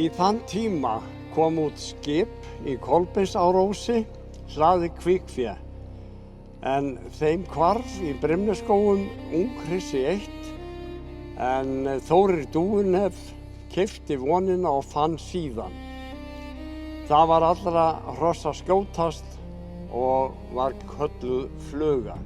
Í þann tíma kom út skip í Kolbeinsárósi hlaðið kvikfé, en þeim hvarf í Brimnesskógum unghryssi eitt, en Þórir Dúfunef keypti vonina og fann síðan. Það var allra hrossa skjótast og var kölluð Fluga.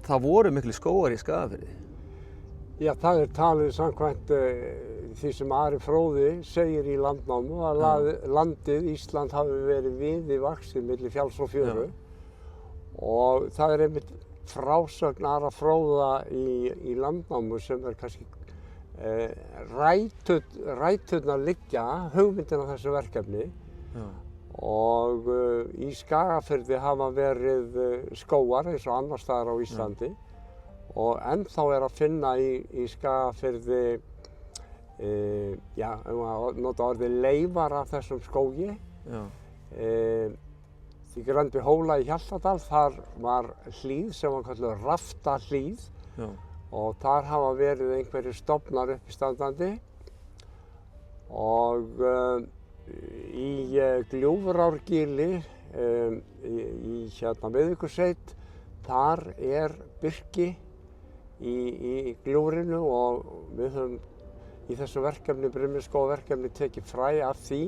Það voru miklu skógar í Skagafirði. Já, það talið samkvæmt því sem Ari fróði segir í Landnámu að landið Ísland hafi verið víðvaxið milli fjalls og fjöru. Og það einmitt frásögn Ara fróða í Landnámu sem kannski ræturnar liggja hugmyndin af þessu verkefni. Já. Og í Skagafirði hafa verið skógar eins og annars staðar á Íslandi. Og ennþá að finna í Skagafirði, nota orðið leifar af þessum skógi. Í Gröndihóla í Hjaltadal, þar var hlíð sem var kölluð Raftahlíð. Og þar hafa verið einhverjir stofnar uppistandandi. Og í Gljúfrárgili í Viðvíkursveit, þar birki í gljúfrinu og við höfum í þessu verkefni, Brimnesskógaverkefni, tekið fræ af því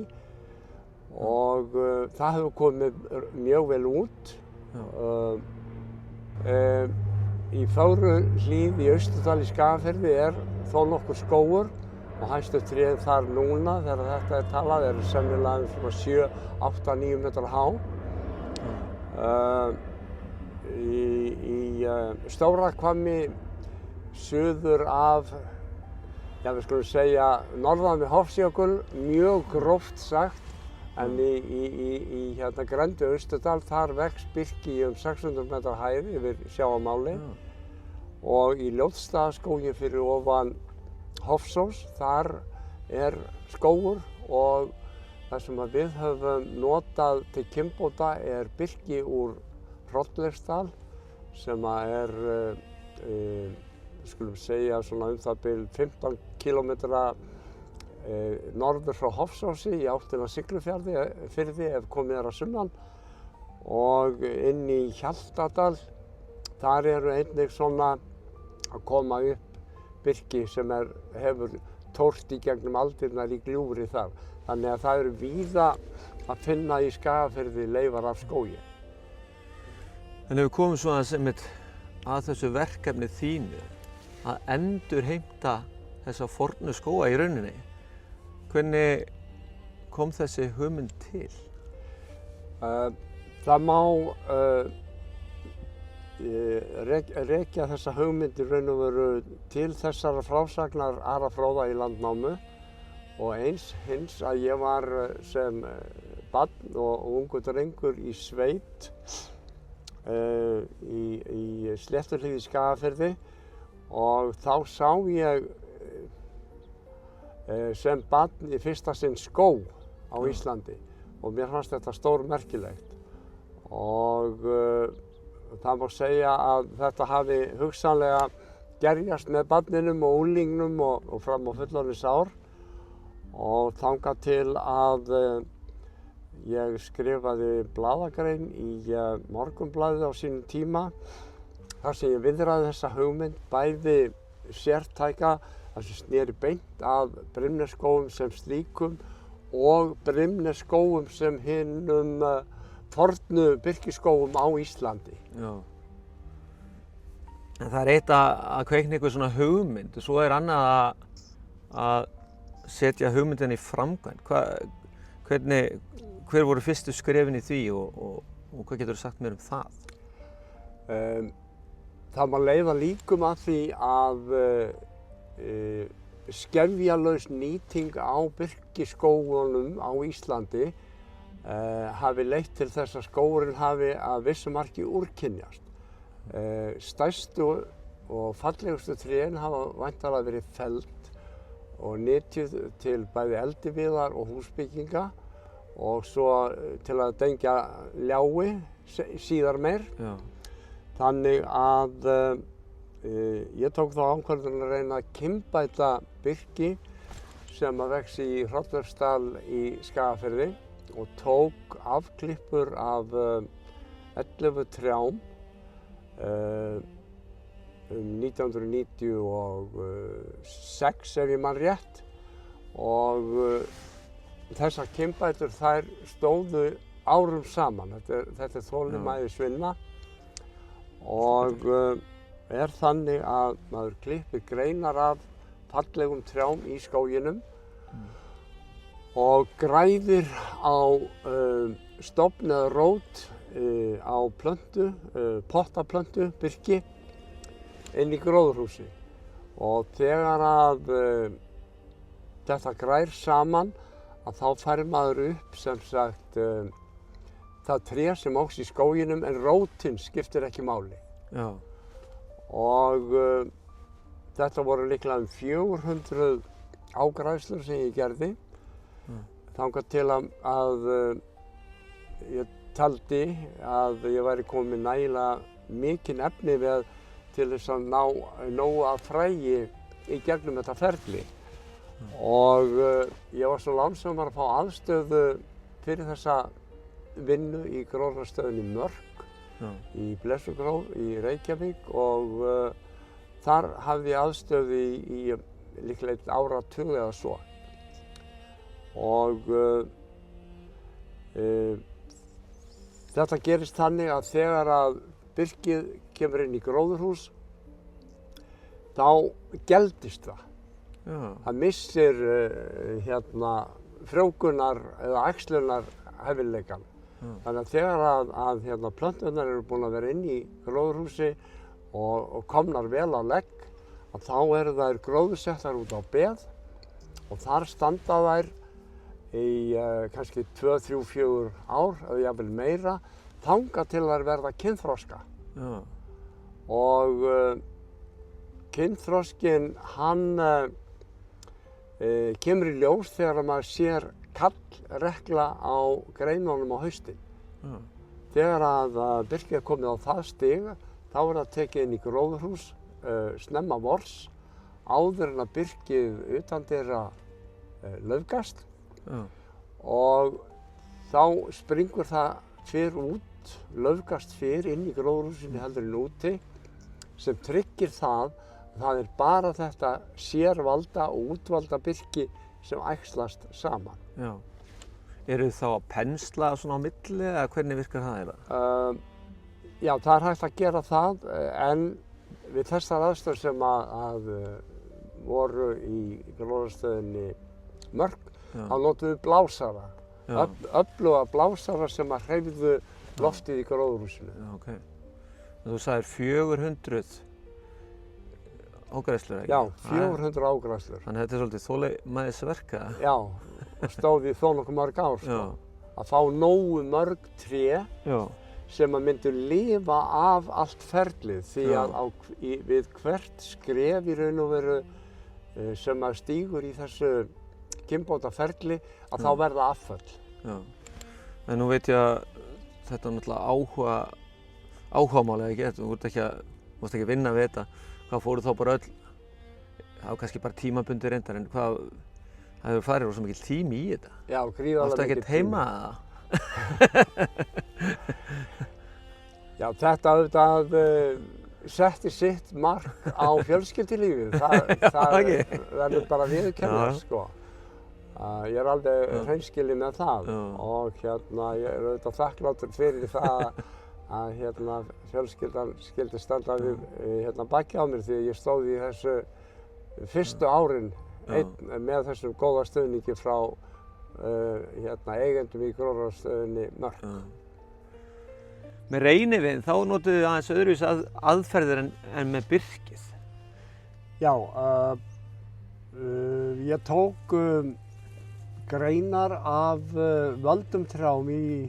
og það hefur komið mjög vel út. Í Fögruhlíð í Austurdal í Skagafirði þó nokkur skógur og hæstu tréð þar núna þegar þetta talað sennilega 7, 8, 9 metrar há. Í Stórahvammi suður af, við skulum segja, norðan við Hofsjökul, mjög gróft sagt, en í Grendu Austurdal þar vex birki í 600 metrar hæð yfir sjávarmáli og í Ljótsstaðaskógi fyrir ofan Hofsós, þar skógur og það sem við höfum notað til kynbóta birki úr Hrollaugsdal sem skulum segja það bil 15 kílómetra norður frá Hofsósi í áttina Siglufirði ef komið að sunnan og inn í Hjaltadal, þar einnig svona að koma upp birki sem hefur tórt í gegnum aldirnar í gljúfri þar. Þannig að það víða að finna í Skagafirði leifar af skógi. En ef við komum svo að þessu verkefni þínu, að endurheimta þessa fornu skóga í rauninni, hvernig kom þessi hugmynd til? Það má rekja þessa hugmynd í raun og veru til þessara frásagnar Ara fróða í Landnámu og hins að ég var sem barn og ungur drengur í sveit í Sléttuhlíð í Skagafirði og þá sá ég sem barn í fyrsta sinn skó á Íslandi og mér fannst þetta stórmerkilegt og það má segja að þetta hafi hugsanlega gerjast með barninum og unglingnum og fram á fullorðinsár og þangað til að ég skrifaði blaðagrein í Morgunblaðið á sínum tíma þar sem ég viðraði þessa hugmynd bæði sértæka þar sem sneri beint að Brimnesskógum sem slíkum og Brimnesskógum sem hinum fornu birkiskógum á Íslandi. Já. En það eitt að kveikna einhver svona hugmynd og svo annað að setja hugmyndin í framkvæmd. Hver voru fyrstu skrefin í því og hvað getur þú sagt mér það? Það má leiða líkum að því að skefjalaus nýting á birkiskógunum á Íslandi hafi leitt til þess að skógurinn hafi að vissu marki úrkynjast. Stærstu og fallegustu trén hafa væntanlega verið felld og nytjuð til bæði eldiviðar og húsbygginga og svo til að dengja ljái síðar meir. Já. Þannig að ég tók þá ákvörðun að reyna að kynbæta birki sem að vex í Hrollaugsdal í Skagafirði og tók afklippur af 11 trjám 1996 ef ég man rétt og þessar kynbætur þær stóðu árum saman. Þetta er þolinmæðisvinna og er þannig að maður klippir greinar af fallegum trjám í skóginum og græðir á stofn eða rót á plöntu, pottaplöntu, birki, inn í gróðurhúsi. Og þegar að þetta grær saman, að þá fær maður upp sem sagt það tré sem óx í skóginum en rótin skiptir ekki máli. Já. Og þetta voru líklega 400 ágræðslur sem ég gerði þangað til að ég taldi að ég væri komið nægilega mikinn efni til þess að ná nógu af fræi í gegnum þetta ferli. Og ég var svo lánsamur að fá aðstöðu fyrir þessa vinnu í gróðrarstöðinni Mörk í Blessugróf í Reykjavík og þar hafði ég aðstöðu í líklega einn áratug eða svo. Og þetta gerist þannig að þegar að birkið kemur inn í gróðurhús þá geldist það. Já. Það missir frjókunar eða æxlunar hæfileikann. Þannig að þegar að plönturnar eru búin að vera inn í gróðurhúsi og komnar vel á legg, að þá eru þær gróðursettar út á beð og þar standa þær í kannski 2, 3, 4 ár eða jafnvel meira þangað til þær verða kynþroska. Já. Og kynþroskinn hann kemur í ljós þegar maður sér kallrekla á greinunum á haustin. Já. Þegar að birkið er komið á það stig, þá er það tekið inn í gróðurhús snemma vors áður en að birkið utandyra laufgast. Já. Og þá springur það fyrr út, laufgast fyrr inn í gróðurhúsinu heldur en úti, sem tryggir það er bara þetta sérvalda og útvalda birki sem æxlast saman. Já. Eru þið þá að pensla svona á milli eða hvernig virkar það eiginlega? Já, það er hægt að gera það en við þessar aðstöður sem að voru í gróðrarstöðinni Mörk, þá notum við blásara, öfluga blásara sem að hreyfðu loftið í gróðurhúsinu. Já, ok. Þú sagðir 400 ágræðslur, ekki? Já, 400 ágræðslur. Þannig að þetta er svolítið þolinmæðisverk, eða? Já, og stóð í þó nokkuð mörg ár, sko. Að fá nógu mörg tré sem að myndu lifa af allt ferlið því að við hvert skref í raun og veru sem að stígur í þessu kynbóta ferli að þá verða afföll. Já. En nú veit ég að þetta er náttúrulega áhugamáli, ekki? Þú vorst ekki að vinna við þetta. Hvað fóru þá bara öll, það var kannski bara tímabundið reyndar, en hvað, það hefur farið rosa mikil tími í þetta? Já, gríðarlega mikil tími. Varstu ekkert heima eða? Já, þetta auðvitað setti sitt mark á fjölskyldulífið. Það verður bara viðurkennast, sko. Ég er alveg hreinskilinn með það og ég er auðvitað þakklátur fyrir það að fjölskyldan skyldi standa við baki á mér því að ég stóð í þessu fyrstu árin einn með þessum góða stuðningi frá eigendum í gróðrarstöðinni Mörk. Með reyniviðin þá notuðu þið aðeins öðruvísi aðferðir en með birkið. Já, ég tók greinar af völdum trjám í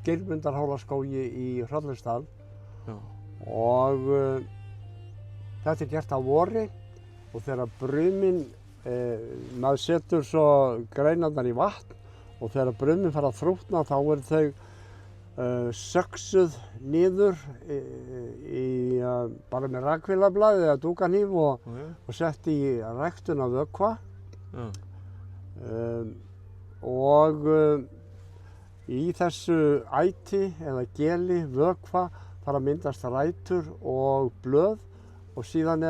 Geirmundarhólaskógi í Hrollaugsdal og þetta er gert á vori og þegar bruminn, maður setur svo greinarnar í vatn og þegar brunnin fara að þrútna þá eru þau söxuð niður bara með rakvélablaði eða dúkahníf og sett í ræktun af vökva. Og í þessu æti eða geli vökva fara að myndast rætur og blöð og síðan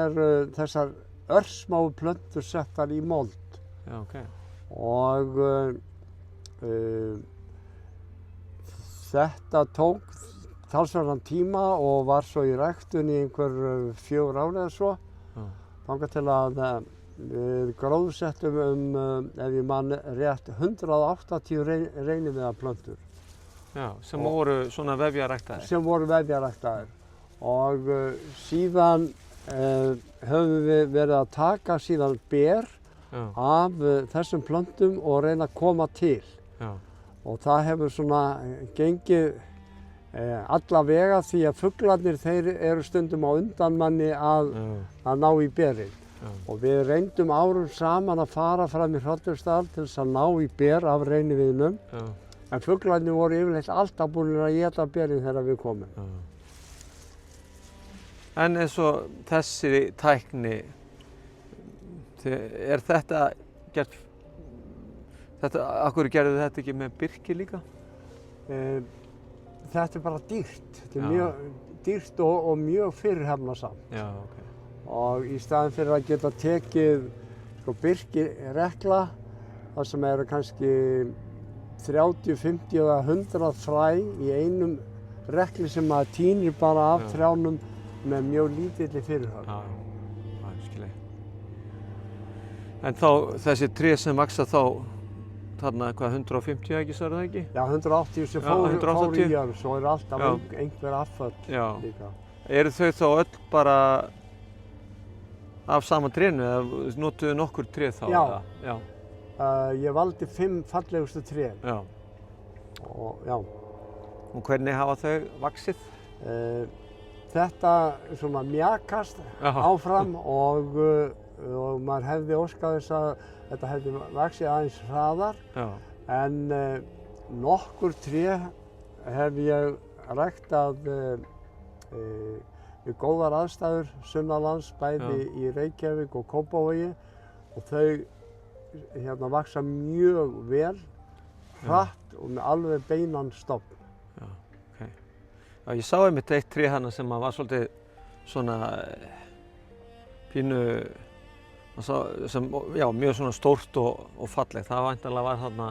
þessar örsmáu plöntur settar í mold. Já, ok. Og þetta tók talsverðan tíma og var svo í ræktun í einhver 4 ár eða svo. Þangað til að við gróðsettum ef ég man rétt, 180 reyniviðarplöntur. Já, sem voru svona vefjaræktaðir. Sem voru vefjaræktaðir. Og síðan höfum við verið að taka síðan ber af þessum plöntum og reyna að koma til. Já. Og það hefur svona gengið alla vega því að fuglarnir þeir eru stundum á undan manni að ná í berið. Og við reyndum árum saman að fara fram í Hrollausdal til þess að ná í ber af reyniviðnum. En fuglarnir voru yfirleitt alltaf búin að éta berið þegar við komum. En eins og þessi tækni, þetta gert? Af hverju gerðu þetta ekki með birki líka? Þetta bara dýrt. Þetta mjög dýrt og mjög fyrirhafnarsamt. Já, ok. Og í staðinn fyrir að geta tekið birkirekla, þar sem eru kannski 30, 50 eða 100 fræ í einum rekli sem maður tínir bara af trjánum með mjög lítilli fyrirhöfn. Já, skilja. En þá þessi tré sem vaxa þá þarna eitthvað 150 ekki, sagði það ekki? Já, 180 sem fór í jörð, svo alltaf einhver afföll líka. Eru þau þá öll bara af sama trénu eða notuðu nokkur tré þá? Já. Ég valdi 5 fallegustu tré. Já. Og hvernig hafa þau vaxið? Þetta svona mjakast áfram og maður hefði óskað þess að þetta hefði vaxið aðeins hraðar. En nokkur tré hef ég ræktað við góðar aðstæður sunnanlands, bæði í Reykjavík og Kópavogi, og þau vaxa mjög vel, hratt og með alveg beinan stofn. Já, ok. Já, ég sá einmitt eitt tré hana sem var svolítið svona pínu, mjög svona stórt og fallegt. Það væntanlega var þarna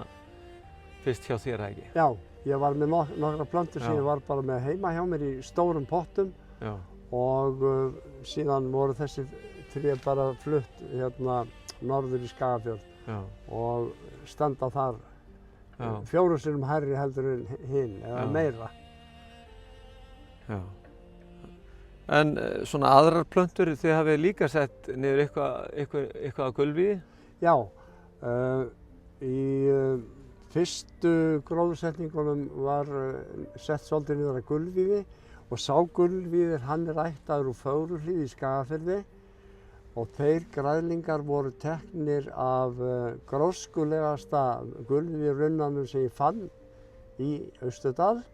fyrst hjá þér, ekki? Já, ég var með nokkra plöntur sem ég var bara með heima hjá mér í stórum pottum. Já. Og síðan voru þessi tré bara flutt norður í Skagafjörð og standa þar 4 sinnum hærri heldur en hinn eða meira. Já. En svona aðrar plöntur, þið hafið líka sett niður eitthvað á gulvíði? Já, í fyrstu gróðursetningunum var sett svolítið niður að gulvíði og sá gulvíðir, hann ættaður úr Fögruhlíð í Skagafirði og þeir græðlingar voru teknir af gróskulegasta gulvíðrunnanum sem ég fann í Austurdal.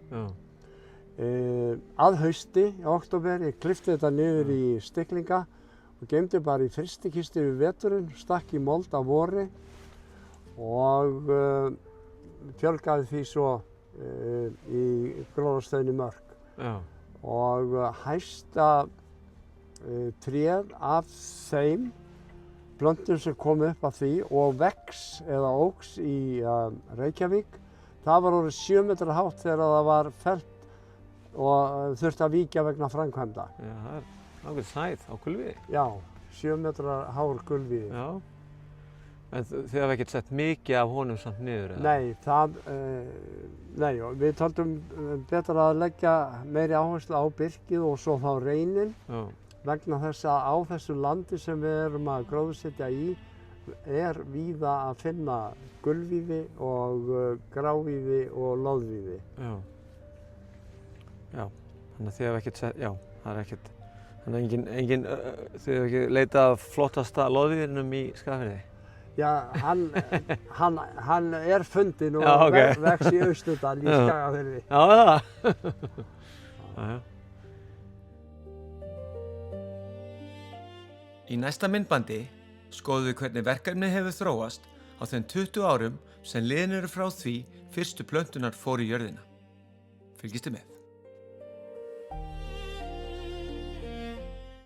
Að hausti í október, ég klippti þetta niður í stiklinga og geymdi bara í frystikistu yfir veturinn, stakk í mold að vori og fjölgaði því svo í gróðrarstöðinni Mörk. Og hæsta tréð af þeim plöntum sem kom upp af því og vex eða óx í Reykjavík, það var orðið 7 metra hátt þegar það var fellt og þurfti að víkja vegna framkvæmda. Já, það er ágætis hæð á gulvíði. Já, 7 metra hár gulvíði. Já. En þið hafa ekkert sett mikið af honum samt niður, eða? Nei, við töldum betra að leggja meiri áherslu á birkið og svo þá reyninn. Vegna þess að á þessu landi sem við erum að gróðursetja í víða að finna gulvíði og grávíði og loðvíði. Já, þannig að þið hafa ekkert sett, það er ekkert, þannig að þið hafa ekki leitað að flottasta loðvíðinum í Skagafirði? Já, hann er fundinn og Já, ok. vex í Austurdal í Já. Skagafirði. Já, það. Já, já. Í næsta myndbandi skoðum við hvernig verkefnið hefur þróast á þeim 20 árum sem liðin eru frá því fyrstu plöntunar fóru í jörðina. Fylgistu með.